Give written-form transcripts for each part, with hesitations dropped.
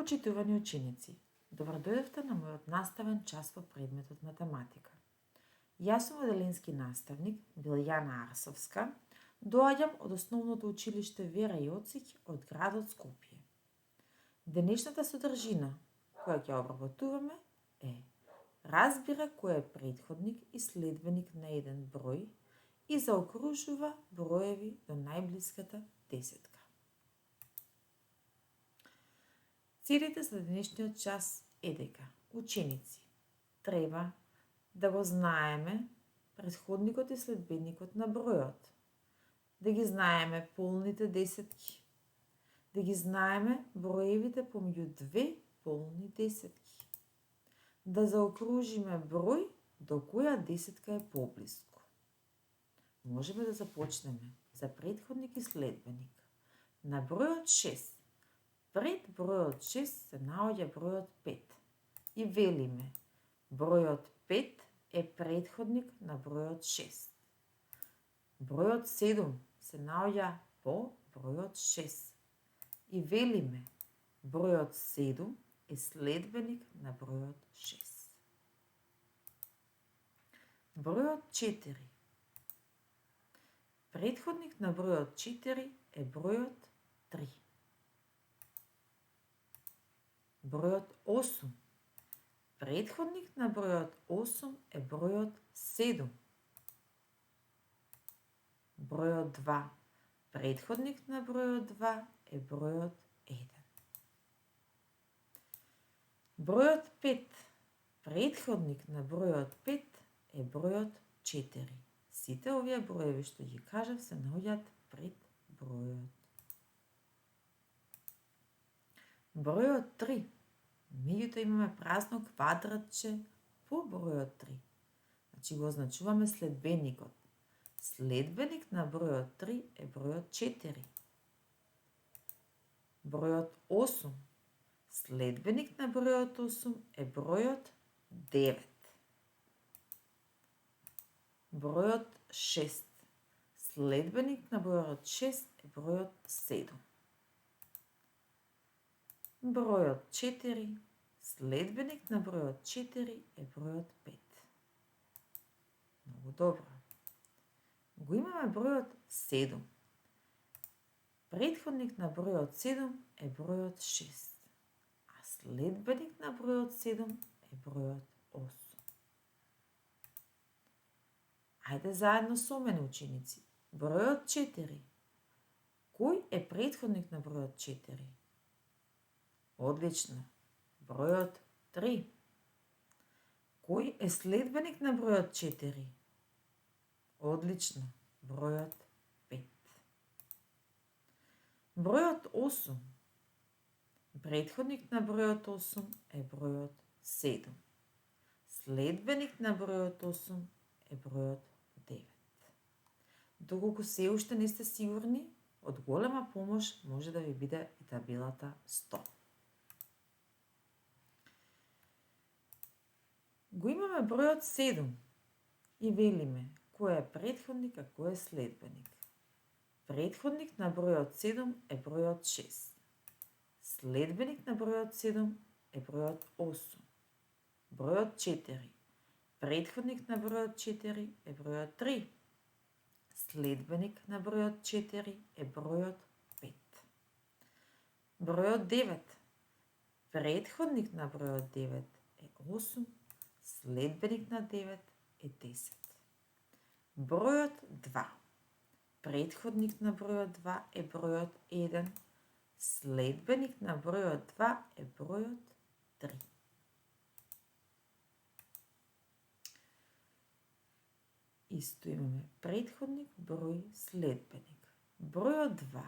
Почитувани ученици, добро дојдовте на мојот наставен час во предметот математика. Јас сум оделенски наставник, Билјана Арсовска, доаѓам од основното училиште Вера Јоцик од градот Скопје. Денешната содржина која ќе обработуваме е: разбира кој е претходник и следбеник на еден број и заокружува броеви до најблиската десетка. Целите за денешниот час е дека ученици треба да го знаеме претходникот и следбеникот на бројот, да ги знаеме полните десетки, да ги знаеме броевите помеѓу две полни десетки, да заокружиме број до која десетка е поблиску. Можеме да започнеме за претходник и следбеник. На бројот 6, пред бројот 6 се наоѓа бројот 5 и велиме бројот 5 е претходник на бројот 6. Бројот 7 се наоѓа по бројот 6 и велиме бројот 7 е следбеник на бројот 6. Бројот 4. Претходник на бројот 4 е бројот 3. Бројот 8. Претходник на бројот 8 е бројот 7. Бројот 2. Претходник на бројот 2 е бројот 1. Бројот 5. Претходник на бројот 5 е бројот 4. Сите овие броеви што ги кажав се наоѓаат пред бројот. Бројот 3. Меѓутоа имаме празно квадратче по бројот 3. Значи го означуваме следбеникот. Следбеник на бројот 3 е бројот 4. Бројот 8. Следбеник на бројот 8 е бројот 9. Бројот 6. Следбеник на бројот 6 е бројот 7. Бројот 4. Следбеник на бројот 4 е бројот 5. Многу добро. Го имаме бројот 7. Претходник на бројот 7 е бројот 6, а следбеник на бројот 7 е бројот 8. Ајде заедно со мене, ученици. Бројот 4. Кој е претходник на бројот 4? Одлично. Бројот 3. Кој е следбеник на бројот 4? Одлично. Бројот 5. Бројот 8. Претходник на бројот 8 е бројот 7. Следбеник на бројот 8 е бројот 9. Доколку се уште не сте сигурни, од голема помош може да ви биде и табелата 100. Го имаме бројот 7 и велиме кој е претходник, а кој е следбеник. Претходник на бројот 7 е бројот 6. Следбеник на бројот 7 е бројот 8. Бројот 4. Претходник на бројот 4 е бројот 3. Следбеник на бројот 4 е бројот 5. Бројот 9. Претходник на бројот 9 е 8. Следбеник на 9 е 10. Бројот 2. Претходник на бројот 2 е бројот 1. Следбеник на бројот 2 е бројот 3. Исто имаме претходник, број, следбеник. Бројот 2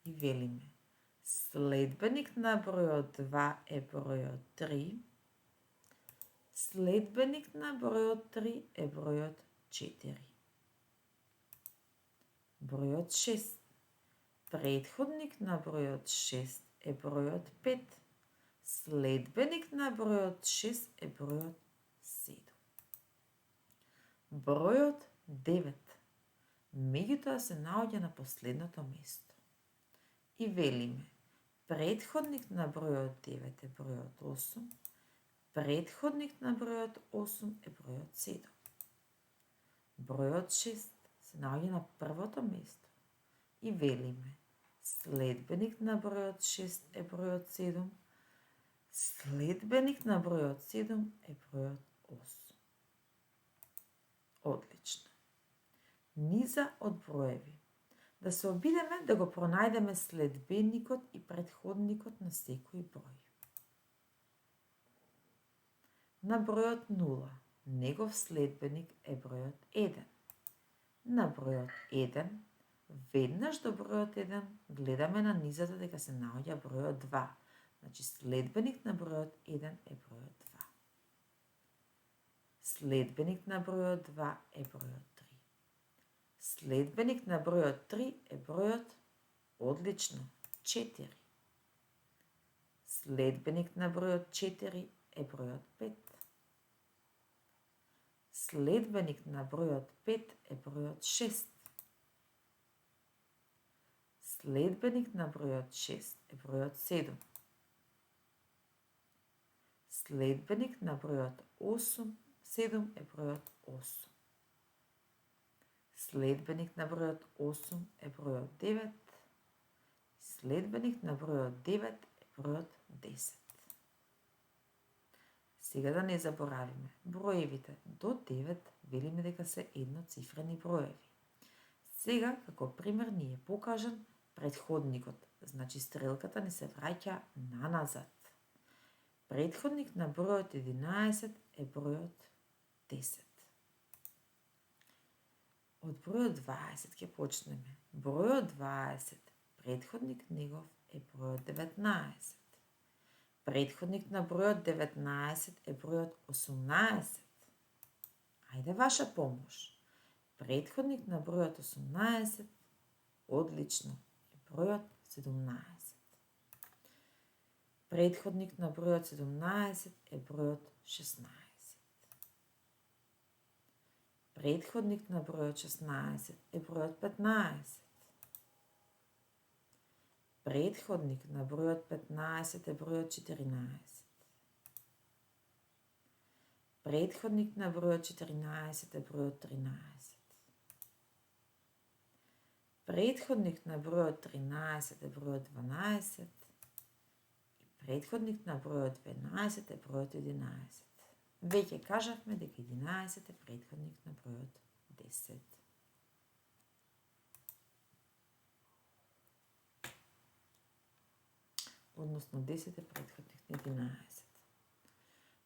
и велиме следбеник на бројот 2 е бројот 3. Следбеник на бројот 3 е бројот 4. Бројот 6. Претходник на бројот 6 е бројот 5. Следбеник на бројот 6 е бројот 7. Бројот 9. Меѓутоа се наоѓа на последното место. И велиме Претходник на бројот 9 е бројот 8. Претходник на бројот 8 е бројот 7. Бројот 6 се наоѓа на првото место и велиме следбеник на бројот 6 е бројот 7. Следбеник на бројот 7 е бројот 8. Одлично. Низа од броеви. Да се обидеме да го пронајдеме следбеникот и претходникот на секој број. На бројот 0, негов следбеник е бројот 1. На бројот 1, веднаш до бројот 1, гледаме на низата дека се наоѓа бројот 2. Значи, следбеник на бројот 1 е бројот 2. Следбеник на бројот 2 е бројот 3. Следбеник на бројот 3 е бројот, одлично, 4. Следбеник на бројот 4 е бројот 5. Следбеник на бројот 5 е бројот 6. Следбеник на бројот 6 е бројот 7. Следбеник на бројот 7 е бројот 8. Следбеник на бројот 8 е бројот 9. Следбеник на бројот 9 е бројот 10. Сега да не заборавиме, броевите до 9 велиме дека се едноцифрени броеви. Сега, како пример, ни е покажан претходникот, значи стрелката ни се враќа наназад. Претходник на бројот 11 е бројот 10. Од бројот 20 ќе почнеме. Бројот 20, претходник негов е бројот 19. Претходник на бројот 19 е бројот 18. Ајде ваша помош. Претходник на бројот 18, одлично, е бројот 17. Претходник на бројот 17 е бројот 16. Претходник на бројот 16 е бројот 15. Претходник на бројот 15 е бројот 14. Претходник на бројот 14 е бројот 13. Претходник на бројот 13 е бројот 12. И претходник на бројот 12 е бројот 11. Веќе кажавме дека 11 е претходник на бројот 10. Односно 10 е претходник на 11.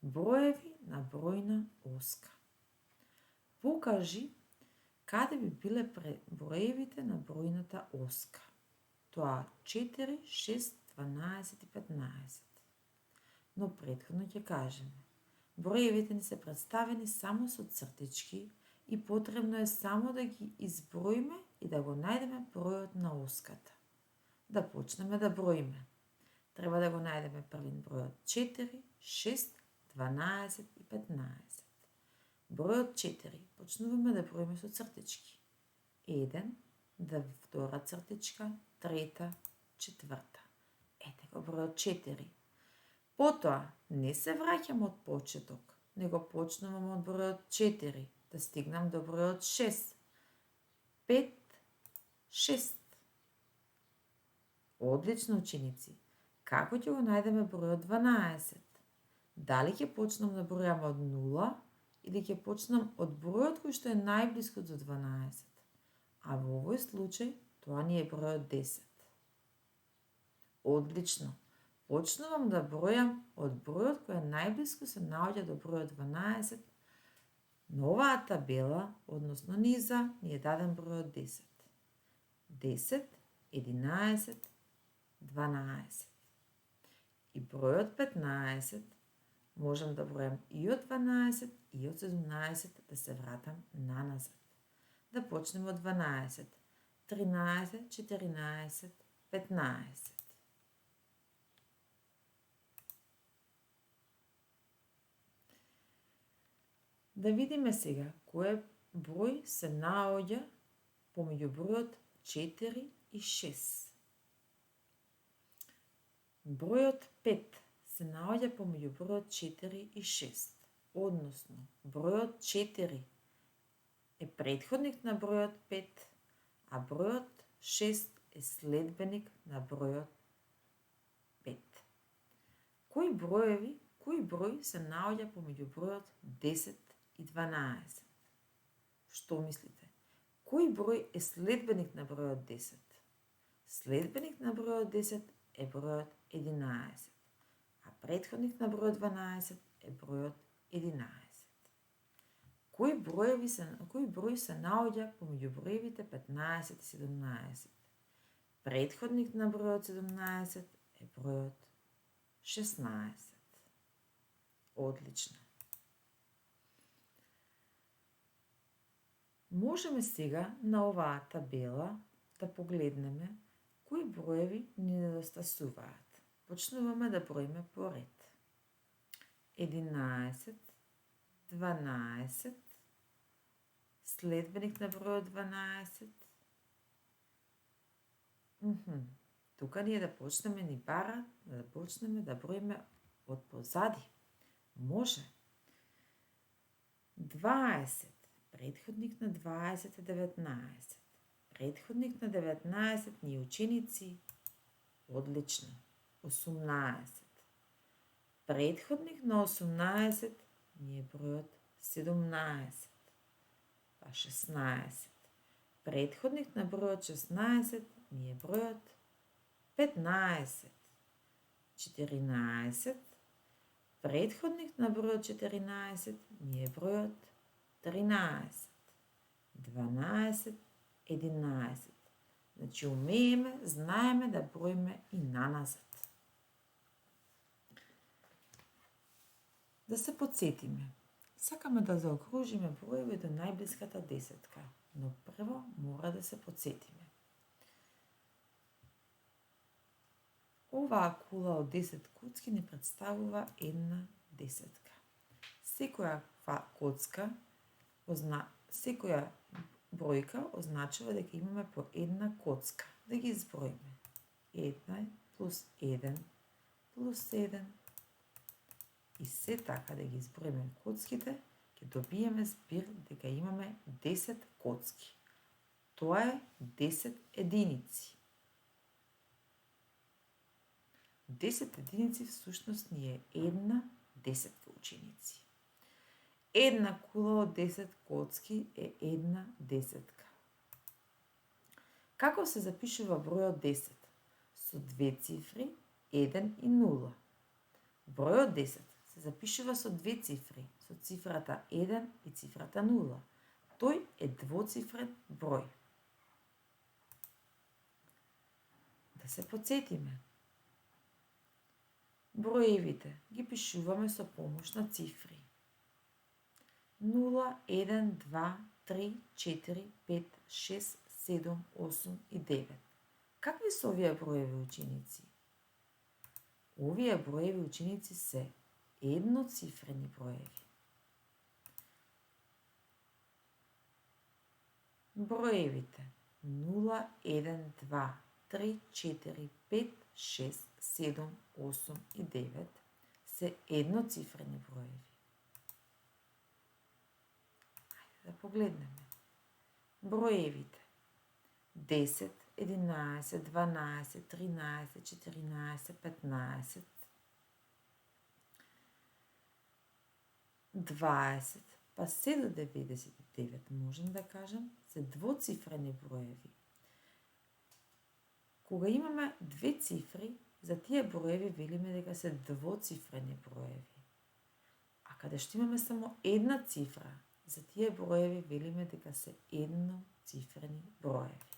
Броеви на бројна оска. Покажи каде би биле броевите на бројната оска. Тоа 4, 6, 12 и 15. Но претходно ќе кажеме. Броевите ни се представени само со цртички и потребно е само да ги изброиме и да го најдеме бројот на оската. Да почнеме да броиме. Треба да го најдеме првин бројот 4, 6, 12 и 15. Бројот 4 почнуваме да броиме со цртички. 1, втора цртичка, трета, четврта. Ете го бројот 4. Потоа, не се враќам од почеток, него почнувам од бројот 4, да стигнам до бројот 6. 5, 6. Одлично, ученици. Како ќе го најдеме бројот 12? Дали ќе почнам да бројам од 0 или ќе почнам од бројот кој што е најблиску до 12? А во овој случај, тоа ни е бројот 10. Одлично. Почнувам да бројам од бројот кој е најблиску се наоѓа до бројот 12. На оваа табела, односно низа, ни е даден бројот 10. 10, 11, 12. И бројот 15 можам да бројам и од 12 и од 17 да се вратам наназад. Да почнем од 12. 13, 14, 15. Да видиме сега кој број се наоѓа помеѓу бројот 4 и 6. Бројот 5 се наоѓа помеѓу бројот 4 и 6, односно бројот 4 е претходник на бројот 5, а бројот 6 е следбеник на бројот 5. Кој број се наоѓа помеѓу бројот 10 и 12? Што мислите? Кој број е следбеник на бројот 10? Следбеник на бројот 10 е бројот 11, а претходник на бројот 12 е бројот 11. Кој број се наоѓа помеѓу броевите 15 и 17? Претходник на бројот 17 е бројот 16. Одлично. Можеме сега на оваа табела да погледнеме кои броеви ни недостасуваат. Почнуваме да броиме по ред. 11, 12, следбеник на бројот 12. Тука ние да почнеме ни бара, да почнеме да броиме од позади. Може. 20, претходник на 20 е 19. Претходник на 19 ни ученици. Одлично. 18. Претходник на 18 ни е бројот 17. Па 16. Претходник на бројот 16 ни е бројот 15. 14. Претходник на бројот 14 ни е бројот 13. 12. 11. Значи умееме, знаеме да броиме и наназад. Да се подсетиме. Сакаме да заокружиме броеви до најблиската десетка, но прво мора да се подсетиме. Оваа кула од 10 коцки ни представува една десетка. Секоја коцка, секоја бројка означава дека имаме по една коцка. Да ги изброиме. 1 плюс 1 плюс 7 и се така да ги изброиме коцките, ќе добиеме збир дека имаме 10 коцки. Тоа е 10 единици. 10 единици всушност ни е една десетка ученици. Една кула од 10 коцки е една десетка. Како се запишува бројот 10? Со две цифри, 1 и 0. Бројот 10 се запишува со две цифри, со цифрата 1 и цифрата 0. Тој е двоцифрен број. Да се подсетиме. Броевите ги пишуваме со помош на цифри. 0, 1, 2, 3, 4, 5, 6, 7, 8 и 9. Какви се овие броеви ученици? Овие броеви ученици се едноцифрени броеви. Броевите 0, 1, 2, 3, 4, 5, 6, 7, 8 и 9 се едноцифрени броеви. Да погледнеме. Броевите 10, 11, 12, 13, 14, 15, 20, па се до 99, можем да кажем, се двоцифрени броеви. Кога имаме две цифри, за тие броеви велиме дека се двоцифрени броеви. А каде што имаме само една цифра, за тие броеви велиме дека се едноцифрени броеви.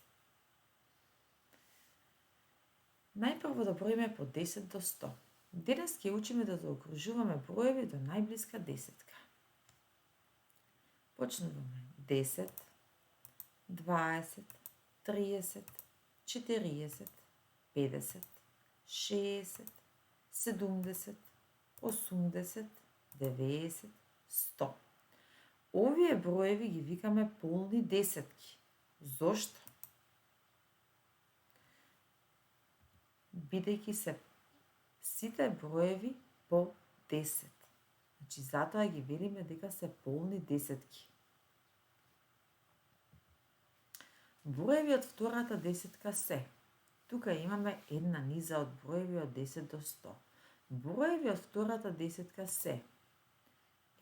Најпрво да броиме по 10 до 100. Денес ќе учиме да заокружуваме броеви до најблиска десетка. Почнуваме 10, 20, 30, 40, 50, 60, 70, 80, 90, 100. Овие броеви ги викаме полни десетки. Зошто? Бидејќи се сите броеви по 10. Значи, затоа ги велиме дека се полни десетки. Броеви од втората десетка се. Тука имаме една низа од броеви од 10 до 100. Броеви од втората десетка се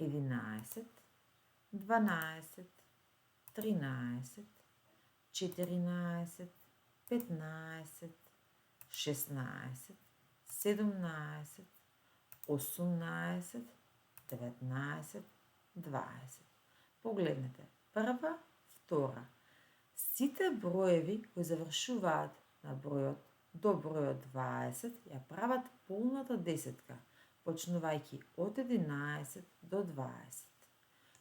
11, 12, 13, 14, 15, 16, 17, 18, 19, 20. Погледнете, прва, втора. Сите броеви кои завршуваат на бројот до бројот 20 ја прават полната десетка, почнувајќи од 11 до 20.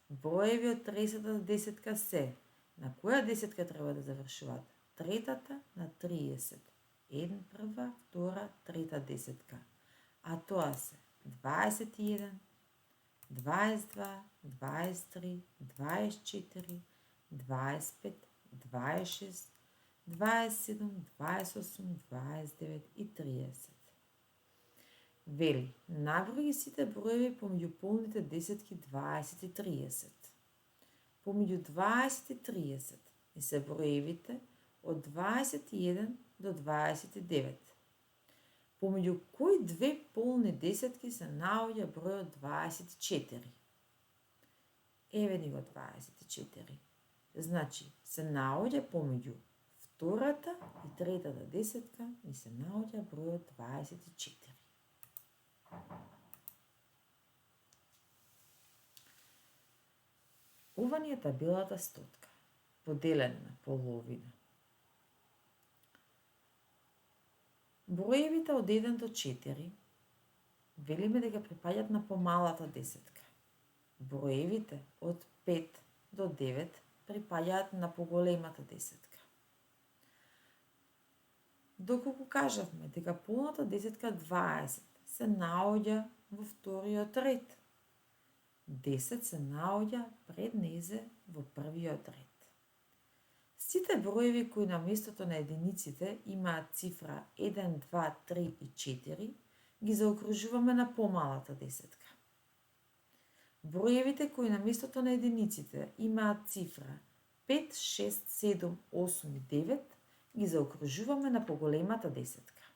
Броеви од третата десетка се, на која десетка треба да завршуваат? Третата на 30. Прва, втора, трета десетка. А тоа се 21, 22, 23, 24, 25, 26, 27, 28, 29 и 30. Вели, наброи ги сите броеви помеѓу полните десетки 20 и 30. Помеѓу 20 и 30 и се броевите од 21 до 29. Помеѓу кои две полни десетки се наоѓа бројот 24? Еве ни го 24. Значи, се наоѓа помеѓу втората и третата десетка и се наоѓа бројот 24. Ова ни е табелата стотка, поделена на половина. Броевите од 1 до 4 велиме дека припаѓаат на помалата десетка. Броевите од 5 до 9 припаѓаат на поголемата десетка. Доколку кажавме дека полната десетка 20 се наоѓа во вториот ред, 10 се наоѓа пред незе во првиот ред. Сите броеви кои на местото на единиците имаат цифра 1, 2, 3 и 4 ги заокружуваме на помалата десетка. Броевите кои на местото на единиците имаат цифра 5, 6, 7, 8 и 9 ги заокружуваме на поголемата десетка.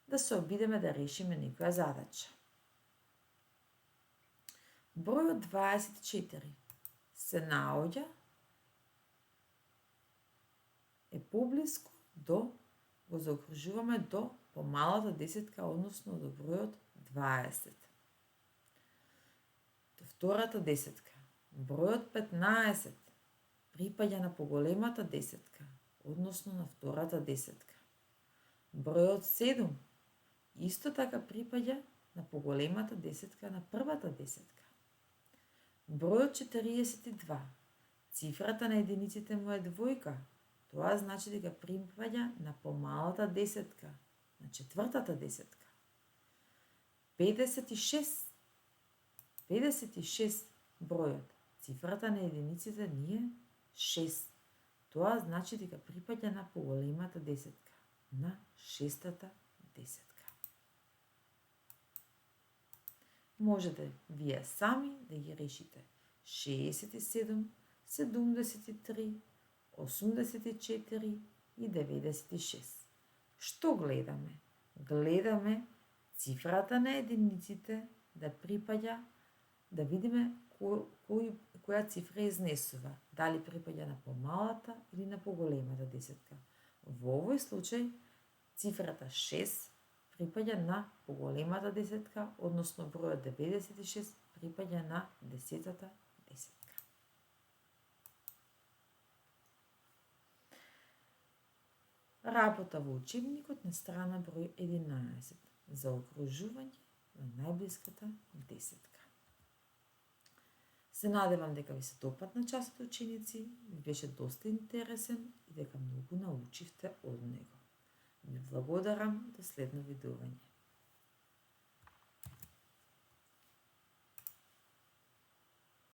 Да се обидеме да решиме некоја задача. Бројот 24 се наоѓа е поблиску до, го заокружуваме до помалата десетка, односно до бројот 20. До втората десетка. Бројот 15 припаѓа на поголемата десетка, односно на втората десетка. Бројот 7 исто така припаѓа на поголемата десетка на првата десетка. Бројот 42, цифрата на единиците му е двојка, тоа значи дека припаѓа на помалата десетка, на четвртата десетка. 56 бројот, цифрата на единиците ни е 6, тоа значи дека припаѓа на поголемата десетка, на шестата десетка. Можете вие сами да ги решите 67, 73, 84 и 96. Што гледаме? Гледаме цифрата на единиците да припаѓа, да видиме која цифра изнесува, дали припаѓа на помалата или на поголемата десетка. Во овој случај цифрата 6 припаѓа на поголемата десетка, односно бројот 96 припаѓа на десетата десетка. Работа во учебникот на страна број 11 за окружување на најблиската десетка. Се надевам дека ви се допадна часот, ученици, ви беше доста интересен и дека многу научивте од него. Ви благодарам, до следно видување.